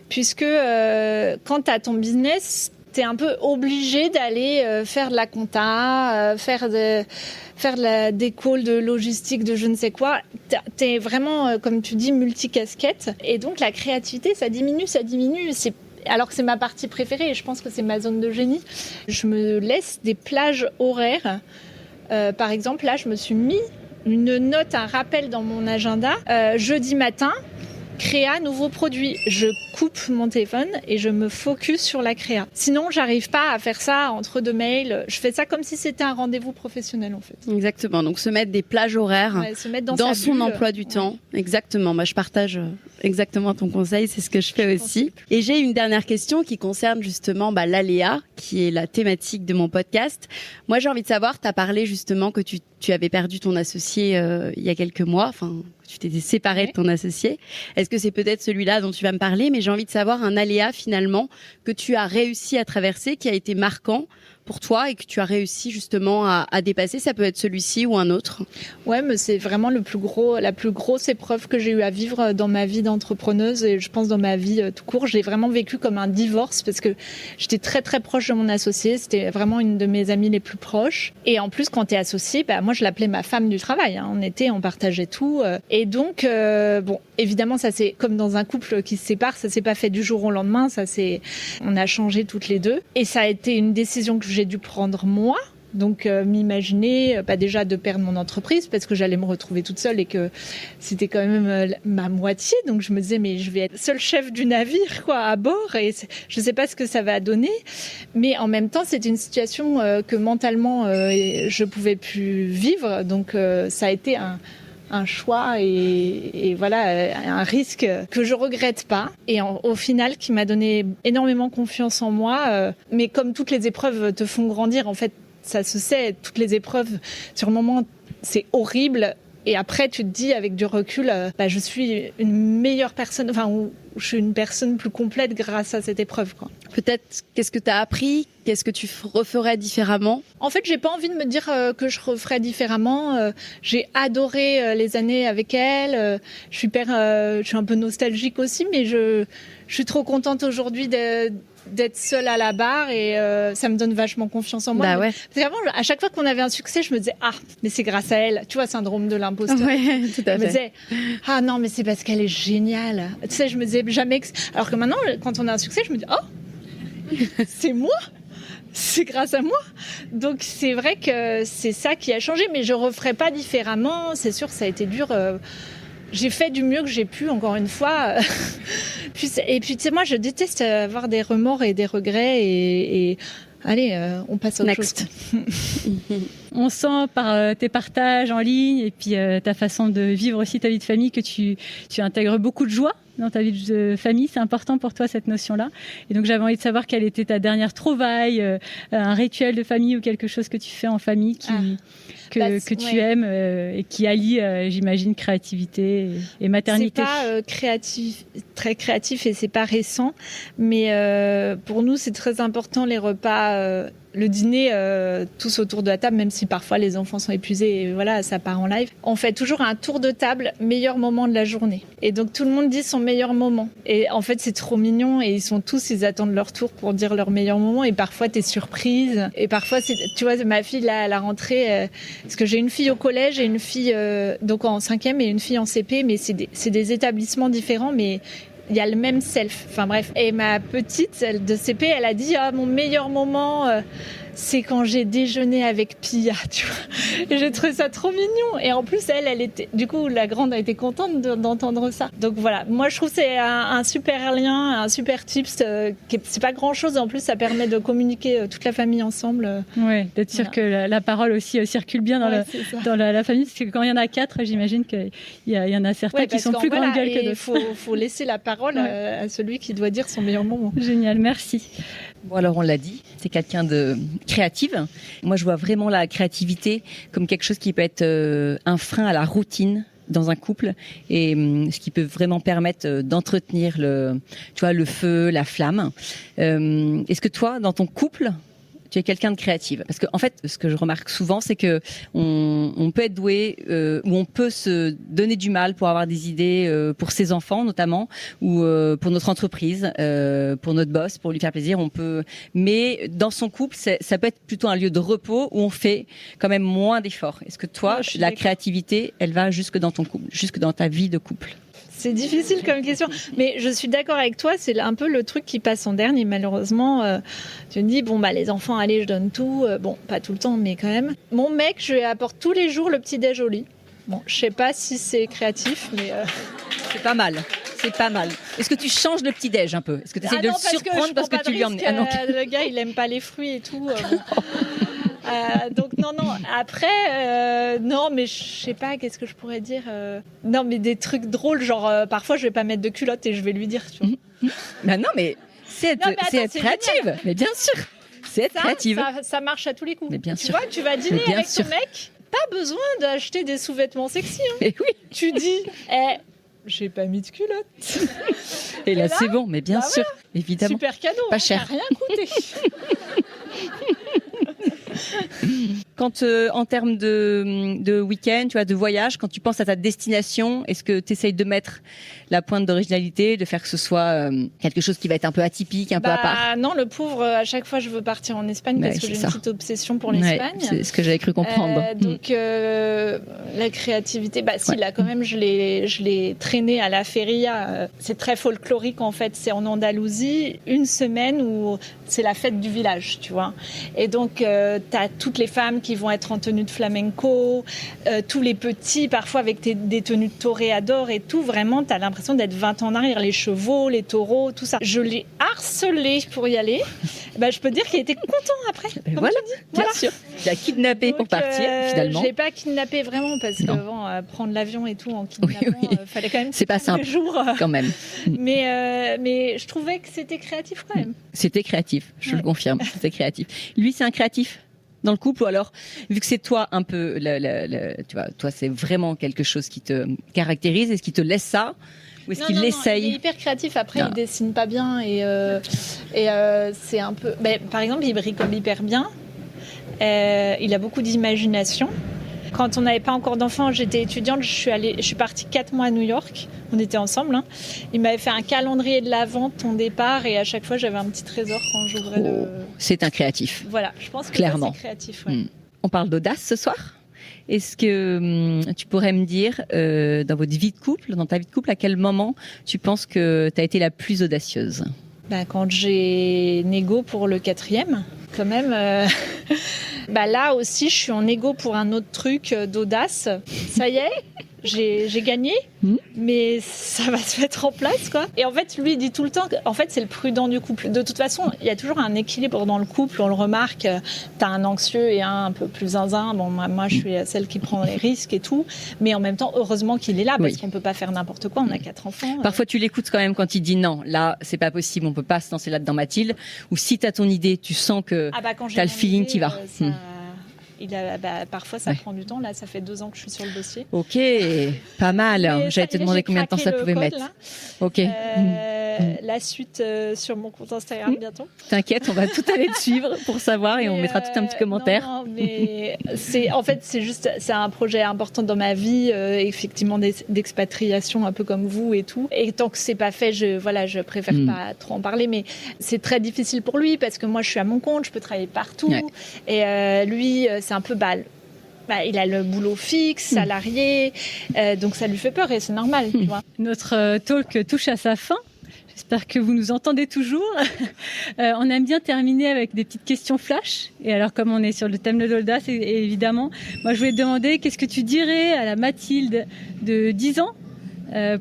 S4: puisque quand tu as ton business, tu es un peu obligé d'aller faire de la compta, faire des calls de logistique, de je ne sais quoi. Tu es vraiment, comme tu dis, multicasquette. Et donc la créativité, ça diminue. Alors que c'est ma partie préférée et je pense que c'est ma zone de génie. Je me laisse des plages horaires. Par exemple, là, je me suis mis une note, un rappel dans mon agenda. Jeudi matin, créa, nouveau produit. Je coupe mon téléphone et je me focus sur la créa. Sinon, j'arrive pas à faire ça entre deux mails. Je fais ça comme si c'était un rendez-vous professionnel, en fait.
S2: Exactement. Donc, se mettre des plages horaires
S4: se mettre
S2: dans son emploi du temps. Exactement. Moi, je partage exactement ton conseil. C'est ce que je fais aussi. Et j'ai une dernière question qui concerne justement l'aléa, qui est la thématique de mon podcast. Moi, j'ai envie de savoir, tu as parlé justement que tu avais perdu ton associé il y a quelques mois, enfin, tu t'étais séparée de ton associé. Est-ce que c'est peut-être celui-là dont tu vas me parler? Mais j'ai envie de savoir un aléa finalement que tu as réussi à traverser, qui a été marquant pour toi et que tu as réussi justement à dépasser. Ça peut être celui-ci ou un autre.
S4: Ouais, mais c'est vraiment la plus grosse épreuve que j'ai eu à vivre dans ma vie d'entrepreneuse et je pense dans ma vie tout court. J'ai vraiment vécu comme un divorce parce que j'étais très très proche de mon associé. C'était vraiment une de mes amies les plus proches. Et en plus, quand t'es associé, moi je l'appelais ma femme du travail. Hein. On partageait tout. Et donc, bon, évidemment, ça c'est comme dans un couple qui se sépare, ça s'est pas fait du jour au lendemain. On a changé toutes les deux. Et ça a été une décision que j'ai dû prendre moi. Donc m'imaginer déjà de perdre mon entreprise parce que j'allais me retrouver toute seule et que c'était quand même ma moitié. Donc je me disais mais je vais être seule chef du navire à bord et je sais pas ce que ça va donner. Mais en même temps c'était une situation que mentalement je pouvais plus vivre. Donc ça a été un choix et voilà un risque que je regrette pas et au final qui m'a donné énormément confiance en moi. Mais comme toutes les épreuves te font grandir en fait. Ça se sait, toutes les épreuves, sur le moment, c'est horrible. Et après, tu te dis, avec du recul, je suis une meilleure personne, je suis une personne plus complète grâce à cette épreuve.
S2: Peut-être, qu'est-ce que tu as appris? Qu'est-ce que tu referais différemment?
S4: En fait, j'ai pas envie de me dire que je referais différemment. J'ai adoré les années avec elle. Je suis un peu nostalgique aussi, mais je suis trop contente aujourd'hui d'être seule à la barre et ça me donne vachement confiance en moi. Parce qu'avant, à chaque fois qu'on avait un succès, je me disais mais c'est grâce à elle. Tu vois, syndrome de l'imposteur.
S2: Ouais, tout à fait.
S4: Je me disais non, mais c'est parce qu'elle est géniale. Tu sais, je me disais jamais alors que maintenant, quand on a un succès, je me dis c'est moi. C'est grâce à moi. Donc c'est vrai que c'est ça qui a changé, mais je referai pas différemment. C'est sûr, ça a été dur. J'ai fait du mieux que j'ai pu, encore une fois. Et puis, tu sais, moi, je déteste avoir des remords et des regrets. Et allez, on passe à autre chose.
S1: On sent par tes partages en ligne et puis ta façon de vivre aussi ta vie de famille que tu intègres beaucoup de joie dans ta vie de famille. C'est important pour toi, cette notion-là. Et donc, j'avais envie de savoir quelle était ta dernière trouvaille, un rituel de famille ou quelque chose que tu fais en famille que tu aimes et qui allie, j'imagine, créativité et maternité.
S4: C'est pas très créatif et c'est pas récent, mais pour nous, c'est très important les repas. Le dîner, tous autour de la table, même si parfois les enfants sont épuisés et voilà, ça part en live. On fait toujours un tour de table, meilleur moment de la journée. Et donc tout le monde dit son meilleur moment. Et en fait, c'est trop mignon et ils attendent leur tour pour dire leur meilleur moment. Et parfois, t'es surprise. Et parfois, tu vois, ma fille, là, à la rentrée, parce que j'ai une fille au collège et une fille donc en 5e et une fille en CP, mais c'est des établissements différents, mais il y a le même self. Enfin bref. Et ma petite, celle de CP, elle a dit mon meilleur moment, c'est quand j'ai déjeuné avec Pia, tu vois. Et j'ai trouvé ça trop mignon. Et en plus, elle était, du coup, la grande a été contente d'entendre ça. Donc voilà. Moi, je trouve que c'est un super lien, un super tips. C'est pas grand chose. En plus, ça permet de communiquer toute la famille ensemble.
S1: Ouais, d'être sûr que la parole aussi circule bien dans la famille. Parce que quand il y en a 4, j'imagine qu'il y en a certains qui sont plus grandes gueules que d'autres.
S4: Il faut laisser la parole à celui qui doit dire son meilleur moment.
S1: Génial, merci.
S3: Bon, alors on l'a dit, c'est quelqu'un de créative. Moi, je vois vraiment la créativité comme quelque chose qui peut être un frein à la routine dans un couple et ce qui peut vraiment permettre d'entretenir le feu, la flamme. Est-ce que toi, dans ton couple, tu es quelqu'un de créative? Parce que en fait, ce que je remarque souvent, c'est que on peut être doué ou on peut se donner du mal pour avoir des idées pour ses enfants notamment ou pour notre entreprise, pour notre boss, pour lui faire plaisir. Mais dans son couple, ça peut être plutôt un lieu de repos où on fait quand même moins d'efforts. Est-ce que toi, la créativité, elle va jusque dans ton couple, jusque dans ta vie de couple?
S4: C'est difficile comme question, mais je suis d'accord avec toi, c'est un peu le truc qui passe en dernier, malheureusement. Tu me dis, les enfants, allez, je donne tout. Pas tout le temps, mais quand même. Mon mec, je lui apporte tous les jours le petit-déj au lit. Bon, je sais pas si c'est créatif, mais...
S3: C'est pas mal. C'est pas mal. Est-ce que tu changes le petit-déj un peu? Est-ce que tu essaies de le surprendre parce que tu lui emmènes?
S4: Le gars, il aime pas les fruits et tout. Donc non. Après, non, mais je sais pas, qu'est-ce que je pourrais dire Non, mais des trucs drôles, genre parfois je vais pas mettre de culotte et je vais lui dire, tu vois.
S3: Non, mais c'est être créative.
S4: Génial.
S3: Mais bien sûr, c'est être créative.
S4: Ça marche à tous les coups.
S3: Mais bien
S4: tu
S3: sûr.
S4: vois, tu vas dîner avec ton mec, pas besoin d'acheter des sous-vêtements sexy. Hein.
S3: Mais oui.
S4: Tu dis, j'ai pas mis de culotte.
S3: Et là, c'est bon, mais bien sûr, évidemment.
S4: Super cadeau,
S3: pas cher.
S4: Ça n'a rien coûté.
S3: Quand en termes de week-end, tu vois, de voyage, quand tu penses à ta destination, est-ce que tu essayes de mettre la pointe d'originalité, de faire que ce soit quelque chose qui va être un peu atypique, un peu à part?
S4: Non, le pauvre, à chaque fois je veux partir en Espagne parce que j'ai une petite obsession pour l'Espagne.
S3: C'est ce que j'avais cru comprendre.
S4: Donc la créativité, si là quand même je l'ai traîné à la feria. C'est très folklorique en fait, c'est en Andalousie, une semaine où c'est la fête du village, tu vois. Et donc t'as toutes les femmes qui vont être en tenue de flamenco, tous les petits parfois avec des tenues de toréador et tout. Vraiment, t'as l'impression d'être 20 ans en arrière, les chevaux, les taureaux, tout ça. Je l'ai harcelé pour y aller. Je peux te dire qu'il était content après.
S3: Voilà, bien sûr. Tu l'as kidnappé pour partir, finalement.
S4: Je l'ai pas kidnappé vraiment parce que prendre l'avion et tout en kidnappant, fallait quand même.
S3: C'est pas simple. Quand même.
S4: Mais je trouvais que c'était créatif quand même.
S3: C'était créatif, je le confirme. C'était créatif. Lui, c'est un créatif dans le couple, ou alors, vu que c'est toi un peu, tu vois, toi, c'est vraiment quelque chose qui te caractérise, est-ce qu'il te laisse ça? Ou est-ce qu'il l'essaye?
S4: Il est hyper créatif. Après, il dessine pas bien et c'est un peu. Par exemple, il bricole hyper bien. Il a beaucoup d'imagination. Quand on n'avait pas encore d'enfants, j'étais étudiante, je suis partie 4 mois à New York. On était ensemble. Hein. Il m'avait fait un calendrier de l'Avent, ton départ, et à chaque fois, j'avais un petit trésor quand j'ouvrais le...
S3: C'est un créatif.
S4: Voilà, je pense que
S3: clairement.
S4: C'est créatif. Ouais.
S3: On parle d'audace ce soir. Est-ce que tu pourrais me dire, dans votre vie de couple, dans ta vie de couple, à quel moment tu penses que tu as été la plus audacieuse?
S4: Quand j'ai négo pour le 4e, quand même... Là aussi, je suis en négo pour un autre truc d'audace. Ça y est, j'ai gagné, mais ça va se mettre en place, quoi. Et en fait, lui, il dit tout le temps qu'en fait, c'est le prudent du couple. De toute façon, il y a toujours un équilibre dans le couple, on le remarque. T'as un anxieux et un peu plus zinzin. Bon, moi, je suis celle qui prend les risques et tout. Mais en même temps, heureusement qu'il est là, parce qu'on peut pas faire n'importe quoi. On a 4 enfants.
S3: Parfois, tu l'écoutes quand même quand il dit non, là, c'est pas possible, on peut pas se lancer là-dedans, Mathilde. Ou si t'as ton idée, tu sens que t'as le feeling qui va.
S4: Parfois, ça prend du temps. Là, ça fait 2 ans que je suis sur le dossier.
S3: Ok, pas mal. J'allais te demander combien de temps ça pouvait mettre. Là. Ok.
S4: La suite sur mon compte Instagram bientôt.
S3: T'inquiète, on va tout aller te suivre pour savoir et on mettra tout un petit commentaire.
S4: Non, mais c'est un projet important dans ma vie, effectivement d'expatriation, un peu comme vous et tout. Et tant que c'est pas fait, je préfère pas trop en parler, mais c'est très difficile pour lui parce que moi, je suis à mon compte, je peux travailler partout. Ouais. Et lui, c'est un peu il a le boulot fixe, salarié, donc ça lui fait peur et c'est normal. Tu vois.
S1: Notre talk touche à sa fin. J'espère que vous nous entendez toujours. On aime bien terminer avec des petites questions flash. Et alors, comme on est sur le thème de l'audace, évidemment, moi, je voulais te demander qu'est-ce que tu dirais à la Mathilde de 10 ans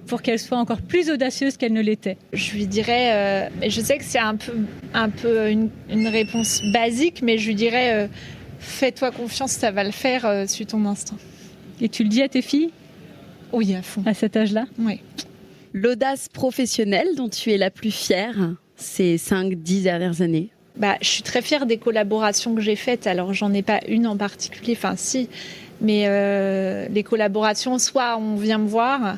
S1: pour qu'elle soit encore plus audacieuse qu'elle ne l'était?
S4: Je lui dirais, je sais que c'est un peu une réponse basique, mais je lui dirais, fais-toi confiance, ça va le faire, suis ton instinct.
S1: Et tu le dis à tes filles?
S4: Oui, à fond.
S1: À cet âge-là?
S4: Oui.
S2: L'audace professionnelle dont tu es la plus fière ces 5-10 dernières années?
S4: Je suis très fière des collaborations que j'ai faites. Alors, j'en ai pas une en particulier, enfin si, mais les collaborations, soit on vient me voir,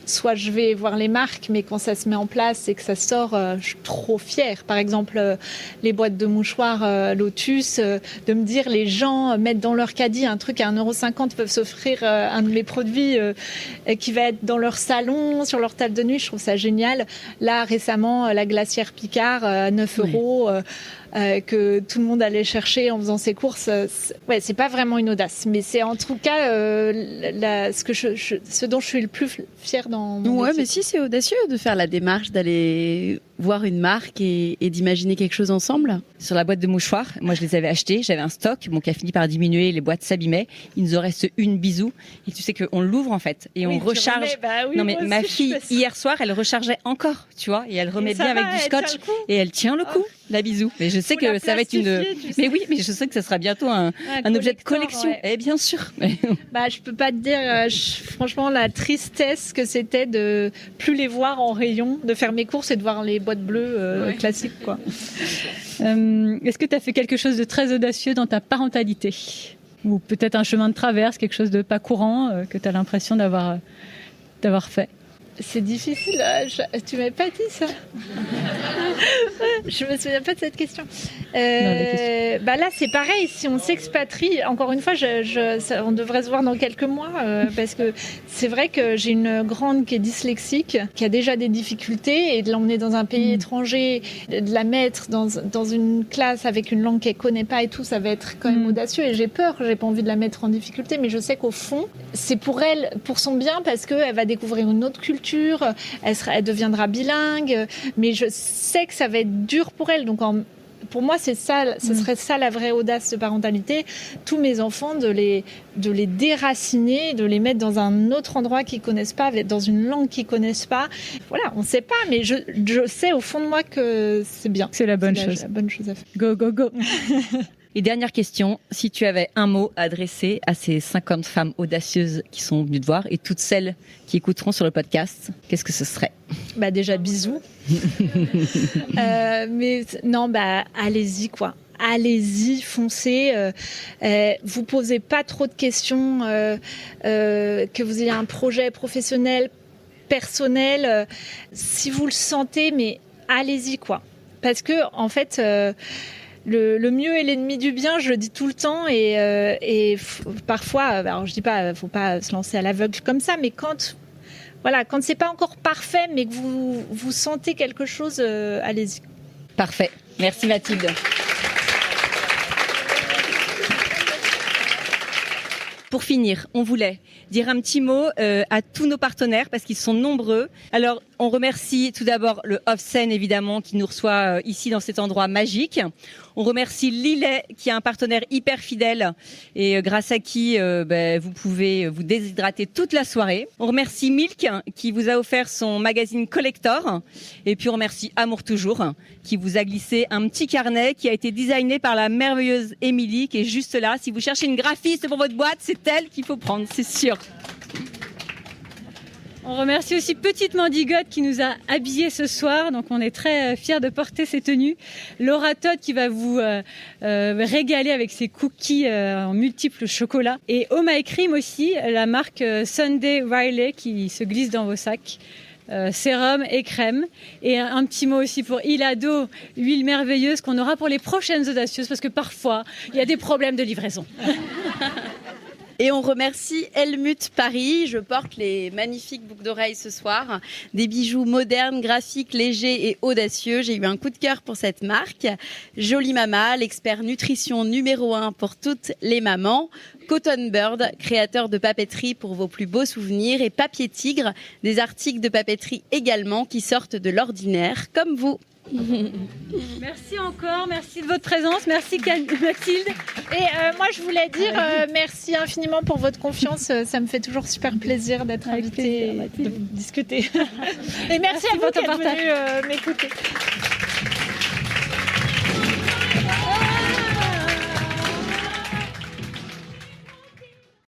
S4: soit je vais voir les marques, mais quand ça se met en place et que ça sort, je suis trop fière. Par exemple, les boîtes de mouchoirs Lotus, de me dire les gens mettent dans leur caddie un truc à 1,50 €, peuvent s'offrir un de mes produits qui va être dans leur salon, sur leur table de nuit. Je trouve ça génial. Là, récemment, la glacière Picard à 9 €. Que tout le monde allait chercher en faisant ses courses. C'est pas vraiment une audace, mais c'est en tout cas ce dont je suis le plus fière dans mon métier.
S2: Mais si, c'est audacieux de faire la démarche d'aller voir une marque et d'imaginer quelque chose ensemble.
S3: Sur la boîte de mouchoirs, moi je les avais achetés, j'avais un stock qui a fini par diminuer, les boîtes s'abîmaient, il nous en reste une bisou, et tu sais qu'on l'ouvre en fait, et on recharge. Non mais ma fille, hier soir, elle rechargeait encore, tu vois, et elle remet bien avec du scotch, et elle tient le coup, la bisou. Mais je sais que ça va être une... Mais oui, mais je sais que ça sera bientôt un objet de collection.
S4: Ouais.
S3: Eh bien sûr.
S4: Je peux pas te dire, franchement, la tristesse que c'était de plus les voir en rayon, de faire mes courses et de voir les boîtes bleues classiques, quoi.
S1: Est-ce que tu as fait quelque chose de très audacieux dans ta parentalité? Ou peut-être un chemin de traverse, quelque chose de pas courant que tu as l'impression d'avoir fait?
S4: C'est difficile, tu m'avais pas dit ça. Je me souviens pas de cette question. Là, c'est pareil, si on s'expatrie, encore une fois, on devrait se voir dans quelques mois, parce que c'est vrai que j'ai une grande qui est dyslexique, qui a déjà des difficultés, et de l'emmener dans un pays étranger, de la mettre dans une classe avec une langue qu'elle connaît pas et tout, ça va être quand même audacieux, et j'ai peur, j'ai pas envie de la mettre en difficulté, mais je sais qu'au fond, c'est pour elle, pour son bien, parce qu'elle va découvrir une autre culture, elle deviendra bilingue, mais je sais que ça va être dur pour elle. Donc pour moi, c'est ça, ce serait ça la vraie audace de parentalité. Tous mes enfants, de les déraciner, de les mettre dans un autre endroit qu'ils connaissent pas, dans une langue qu'ils connaissent pas. Voilà, on sait pas, mais je sais au fond de moi que c'est bien.
S1: C'est la bonne chose.
S4: La bonne chose à faire.
S1: Go, go, go.
S3: Et dernière question, si tu avais un mot à adresser à ces 50 femmes audacieuses qui sont venues te voir et toutes celles qui écouteront sur le podcast, qu'est-ce que ce serait?
S4: Déjà, bisous. Mais non, allez-y, quoi. Allez-y, foncez. Vous posez pas trop de questions. Que vous ayez un projet professionnel, personnel. Si vous le sentez, mais allez-y, quoi. Parce que, en fait... Le mieux est l'ennemi du bien, je le dis tout le temps, et parfois, alors je dis pas, faut pas se lancer à l'aveugle comme ça, mais quand c'est pas encore parfait, mais que vous sentez quelque chose, allez-y.
S3: Parfait. Merci Mathilde. Pour finir, on voulait dire un petit mot à tous nos partenaires parce qu'ils sont nombreux. Alors, On remercie tout d'abord le Off-Scène, évidemment, qui nous reçoit ici dans cet endroit magique. On remercie Lillet, qui est un partenaire hyper fidèle et grâce à qui vous pouvez vous déshydrater toute la soirée. On remercie Milk, qui vous a offert son magazine Collector. Et puis on remercie Amour Toujours, qui vous a glissé un petit carnet qui a été designé par la merveilleuse Émilie, qui est juste là. Si vous cherchez une graphiste pour votre boîte, c'est elle qu'il faut prendre, c'est sûr.
S1: On remercie aussi Petite Mandigote qui nous a habillés ce soir. Donc on est très fiers de porter ces tenues. Laura Todd qui va vous régaler avec ses cookies en multiples chocolats. Et Oh My Cream aussi, la marque Sunday Riley qui se glisse dans vos sacs. Sérum et crème. Et un petit mot aussi pour Ilado, huile merveilleuse qu'on aura pour les prochaines audacieuses parce que parfois il y a des problèmes de livraison.
S2: Et on remercie Helmut Paris. Je porte les magnifiques boucles d'oreilles ce soir. Des bijoux modernes, graphiques, légers et audacieux. J'ai eu un coup de cœur pour cette marque. Jolie Mama, l'expert nutrition numéro 1 pour toutes les mamans. Cotton Bird, créateur de papeterie pour vos plus beaux souvenirs. Et Papier Tigre, des articles de papeterie également qui sortent de l'ordinaire, comme vous.
S1: Merci encore, merci de votre présence, merci Mathilde.
S4: Et moi, je voulais dire merci infiniment pour votre confiance. Ça me fait toujours super plaisir d'être invitée et de discuter. Et merci à vous qui êtes venus m'écouter.